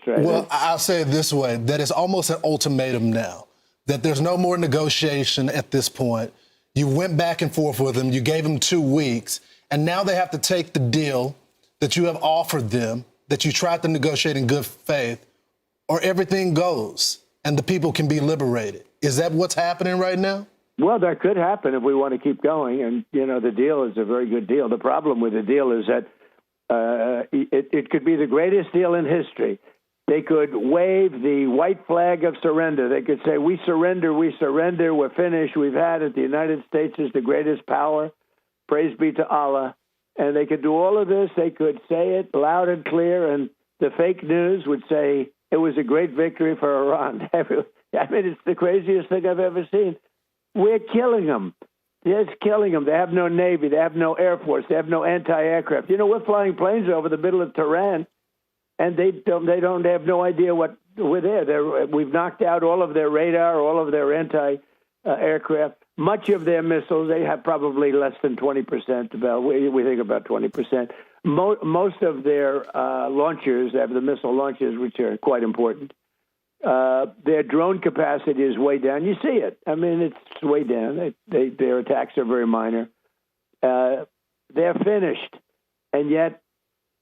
right? Well, I'll say it this way, that it's almost an ultimatum now, that there's no more negotiation at this point. You went back and forth with them, you gave them 2 weeks, and now they have to take the deal that you have offered them, that you tried to negotiate in good faith, or everything goes and the people can be liberated. Is that what's happening right now? Well, that could happen if we want to keep going. And, you know, the deal is a very good deal. The problem with the deal is that it could be the greatest deal in history. They could wave the white flag of surrender. They could say, we surrender, we're finished, we've had it. The United States is the greatest power. Praise be to Allah. And they could do all of this. They could say it loud and clear, and the fake news would say it was a great victory for Iran. I mean, it's the craziest thing I've ever seen. We're killing them. Just killing them. They have no Navy. They have no Air Force. They have no anti-aircraft. You know, we're flying planes over the middle of Tehran, and they have no idea what we're there. We've knocked out all of their radar, all of their anti-aircraft. Much of their missiles, they have probably less than 20%. About we think about 20%. Most of their launchers, they have the missile launchers, which are quite important. Their drone capacity is way down. You see it. I mean, it's way down. Their attacks are very minor. They're finished. And yet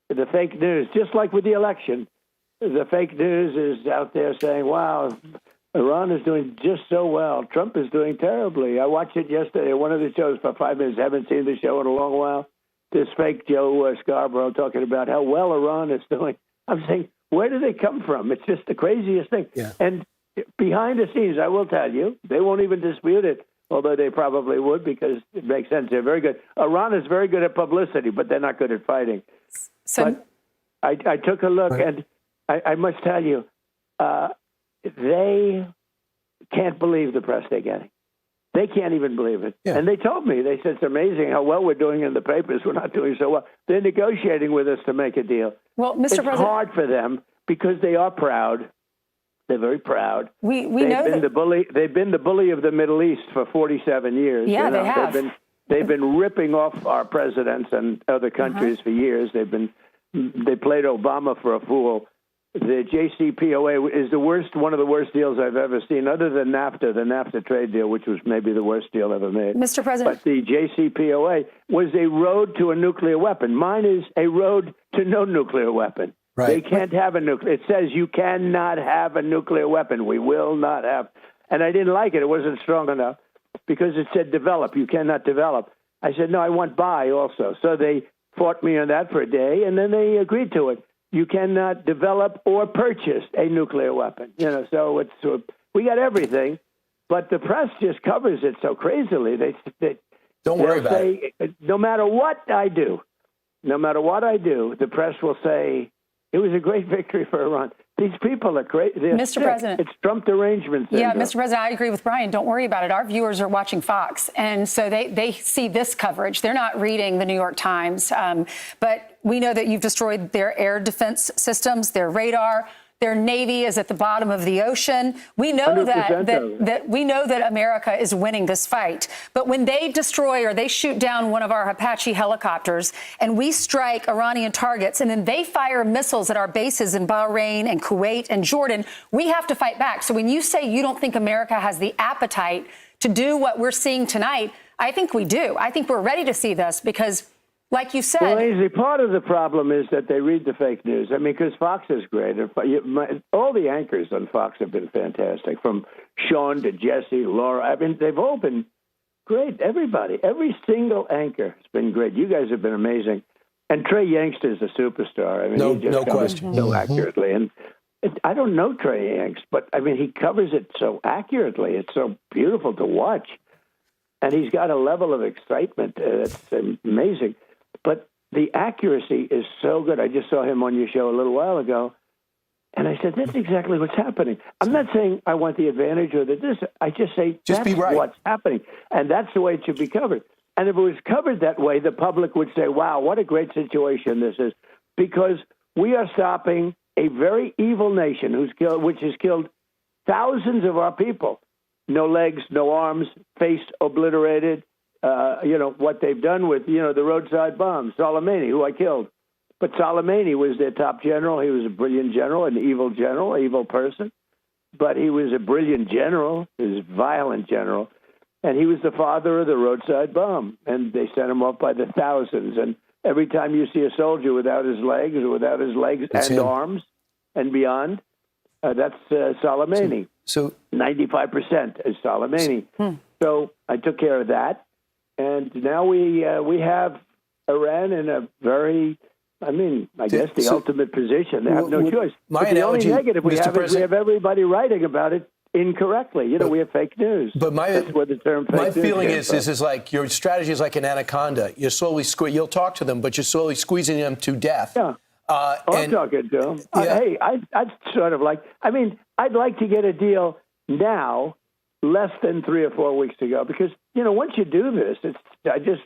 the fake news, just like with the election, the fake news is out there saying, wow, Iran is doing just so well. Trump is doing terribly. I watched it yesterday, one of the shows for 5 minutes. Haven't seen the show in a long while. This fake Joe Scarborough talking about how well Iran is doing. I'm saying, where do they come from? It's just the craziest thing. Yeah. And behind the scenes, I will tell you, they won't even dispute it, although they probably would because it makes sense. They're very good. Iran is very good at publicity, but they're not good at fighting. So but I took a look, right. And I must tell you, they can't believe the press they're getting. They can't even believe it. Yeah. And they told me, they said, it's amazing how well we're doing in the papers. We're not doing so well. They're negotiating with us to make a deal. Well, Mr. President, it's hard for them because they are proud. They're very proud. We know been the bully. They've been the bully of the Middle East for 47 years. Yeah, they have. They've been ripping off our presidents and other countries for years. They played Obama for a fool. The JCPOA is one of the worst deals I've ever seen, other than NAFTA, the NAFTA trade deal, which was maybe the worst deal ever made. Mr. President. But the JCPOA was a road to a nuclear weapon. Mine is a road to no nuclear weapon. Right. They can't have a nuclear. It says you cannot have a nuclear weapon. We will not have. And I didn't like it. It wasn't strong enough because it said develop. You cannot develop. I said, no, I want buy also. So they fought me on that for a day, and then they agreed to it. You cannot develop or purchase a nuclear weapon. You know, so we got everything, but the press just covers it so crazily. They don't worry about it. No matter what I do, the press will say it was a great victory for Iran. These people are crazy. Mr. President. It's Trump derangement syndrome. Yeah, Mr. President, I agree with Brian. Don't worry about it. Our viewers are watching Fox, and so they see this coverage. They're not reading the New York Times. But we know that you've destroyed their air defense systems, their radar. Their Navy is at the bottom of the ocean. We know that America is winning this fight. But when they destroy or they shoot down one of our Apache helicopters and we strike Iranian targets and then they fire missiles at our bases in Bahrain and Kuwait and Jordan, we have to fight back. So when you say you don't think America has the appetite to do what we're seeing tonight, I think we do. I think we're ready to see this because, like you said. Well, Ainsley, part of the problem is that they read the fake news. I mean, because Fox is great. All the anchors on Fox have been fantastic, from Sean to Jesse, Laura. I mean, they've all been great. Everybody, every single anchor has been great. You guys have been amazing. And Trey Yangster is a superstar. I mean, he just covers it so accurately. And I don't know Trey Yanks, but, I mean, he covers it so accurately. It's so beautiful to watch. And he's got a level of excitement that's amazing. But the accuracy is so good. I just saw him on your show a little while ago, and I said, that's exactly what's happening. I'm not saying I want the advantage or this. I just say that's what's happening, and that's the way it should be covered. And if it was covered that way, the public would say, wow, what a great situation this is, because we are stopping a very evil nation which has killed thousands of our people. No legs, no arms, face obliterated. You know, what they've done with, the roadside bombs, Soleimani, who I killed. But Soleimani was their top general. He was a brilliant general, an evil person. But he was a brilliant general. He was a violent general. And he was the father of the roadside bomb. And they sent him off by the thousands. And every time you see a soldier without his legs and arms and beyond, that's Soleimani. So 95% is Soleimani. So I took care of that. And now we have Iran in a very, I guess the ultimate position. They have no choice. My the analogy, only negative we Mr. have is we have everybody writing about it incorrectly. We have fake news. But that's where the term fake news feeling came from. is like your strategy is like an anaconda. You're slowly you'll talk to them, but you're slowly squeezing them to death. Yeah. I'm talking to them. Yeah. Hey, I'd sort of like, I'd like to get a deal now, less than 3 or 4 weeks ago, because, once you do this,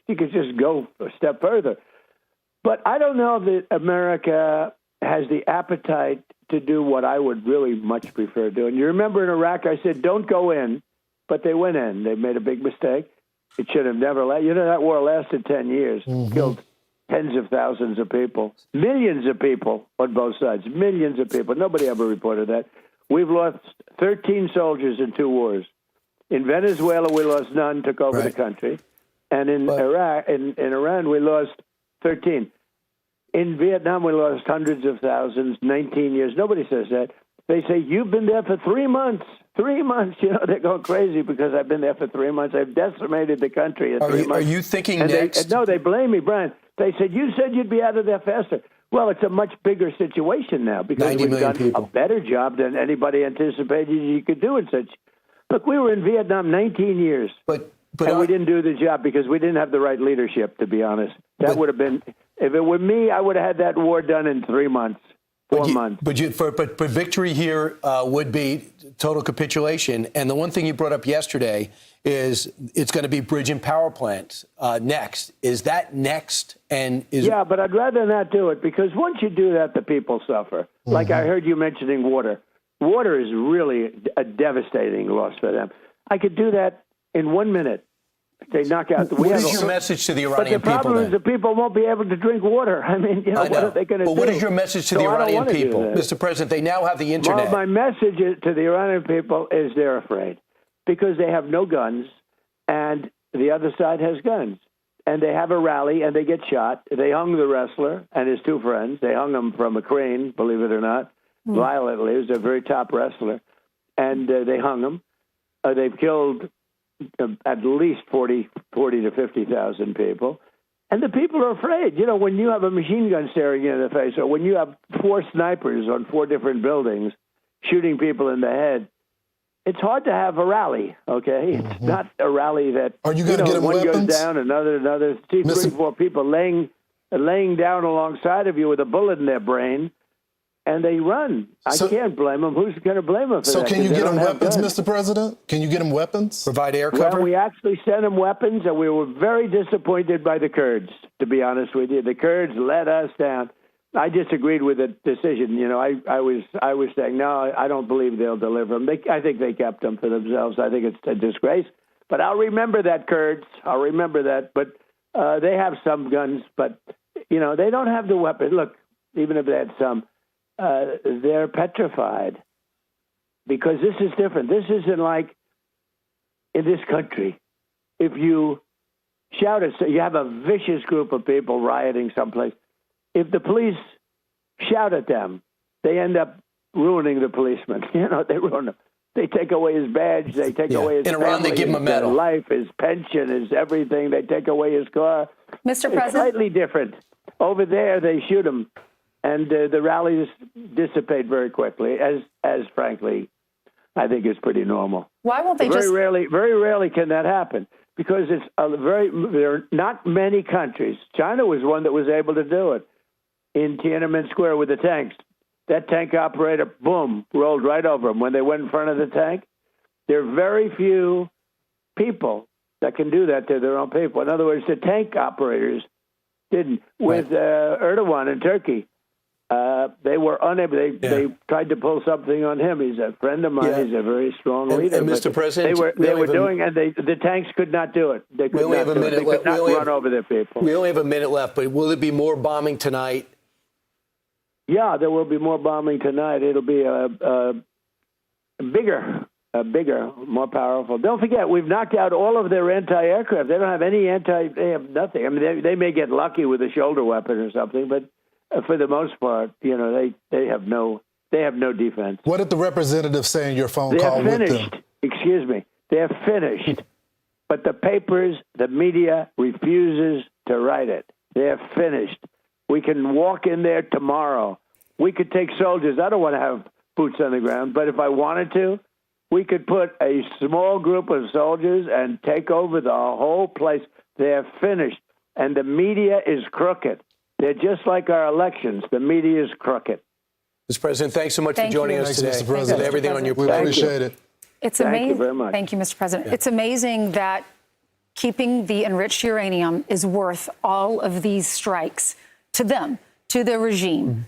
you could just go a step further. But I don't know that America has the appetite to do what I would really much prefer doing. You remember in Iraq, I said, don't go in, but they went in. They made a big mistake. It should have never lasted. That war lasted 10 years, killed tens of thousands of people, millions of people on both sides, millions of people. Nobody ever reported that. We've lost 13 soldiers in 2 wars. In Venezuela, we lost none, took over the country. And in Iraq, in Iran, we lost 13. In Vietnam, we lost hundreds of thousands, 19 years. Nobody says that. They say, you've been there for 3 months. 3 months. They're going crazy because I've been there for 3 months. I've decimated the country in 3 months. Are you thinking and next? They blame me, Brian. They said, you said you'd be out of there faster. Well, it's a much bigger situation now because we've done a better job than anybody anticipated you could do in such. Look, we were in Vietnam 19 years. But and we didn't do the job because we didn't have the right leadership, to be honest. That would have been, if it were me, I would have had that war done in 3 months, 4 months. But victory here would be total capitulation. And the one thing you brought up yesterday is it's going to be bridge and power plants next. Is that next? Yeah, but I'd rather not do it because once you do that, the people suffer. Like I heard you mentioning water. Water is really a devastating loss for them. I could do that in 1 minute. They knock out. What is your message to the Iranian people? But the problem is the people won't be able to drink water. What are they going to do? But what is your message to the Iranian people, Mr. President? They now have the internet. Well, my message to the Iranian people is they're afraid because they have no guns and the other side has guns. And they have a rally and they get shot. They hung the wrestler and his 2 friends. They hung him from a crane, believe it or not, violently. He was a very top wrestler. And they hung him. They've killed at least 40 to 50,000 people. And the people are afraid. When you have a machine gun staring you in the face, or when you have 4 snipers on 4 different buildings shooting people in the head, it's hard to have a rally, okay? It's not a rally that, are you going to get them one weapons? goes down, another, see 3, 4 people laying down alongside of you with a bullet in their brain, and they run. I can't blame them. Who's going to blame them for that? So can you get them weapons, Mr. President? Can you get them weapons? Provide air cover? Well, we actually sent them weapons, and we were very disappointed by the Kurds, to be honest with you. The Kurds let us down. I disagreed with the decision. I was saying, no, I don't believe they'll deliver them. I think they kept them for themselves. I think it's a disgrace. But I'll remember that, Kurds. I'll remember that. But they have some guns, but, they don't have the weapons. Look, even if they had some, they're petrified because this is different. This isn't like in this country. If you shout at, you have a vicious group of people rioting someplace. If the police shout at them, they end up ruining the policeman. They ruin him. They take away his badge. They take away his in Iran, family, they give him a medal. His life, his pension, his everything. They take away his car. Mr. It's President? slightly different. Over there, they shoot him, and the rallies dissipate very quickly, as frankly, I think is pretty normal. Why won't they very rarely can that happen because there are not many countries. China was one that was able to do it in Tiananmen Square with the tanks. That tank operator, boom, rolled right over them when they went in front of the tank. There are very few people that can do that to their own people. In other words, the tank operators didn't. With Erdogan in Turkey, they were unable. They tried to pull something on him. He's a friend of mine. He's a very strong leader. And Mr. President, they were doing, and the tanks could not do it. They could not run over their people. We only have a minute left, but will there be more bombing tonight? Yeah, there will be more bombing tonight. It'll be bigger, more powerful. Don't forget, we've knocked out all of their anti-aircraft. They don't have any they have nothing. I mean, they may get lucky with a shoulder weapon or something, but for the most part, you know, they have no defense. What did the representative say in your phone They're call finished. with them? Excuse me. They're finished. But the papers, the media refuses to write it. They're finished. We can walk in there tomorrow. We could take soldiers. I don't want to have boots on the ground, but if I wanted to, we could put a small group of soldiers and take over the whole place. They're finished. And the media is crooked. They're just like our elections. The media is crooked. Mr. President, thanks so much for joining us today. Mr. President. With everything on your We plate. appreciate it. It's Thank amazing. you very much. Thank you, Mr. President. Yeah. It's amazing that keeping the enriched uranium is worth all of these strikes to them, to the regime.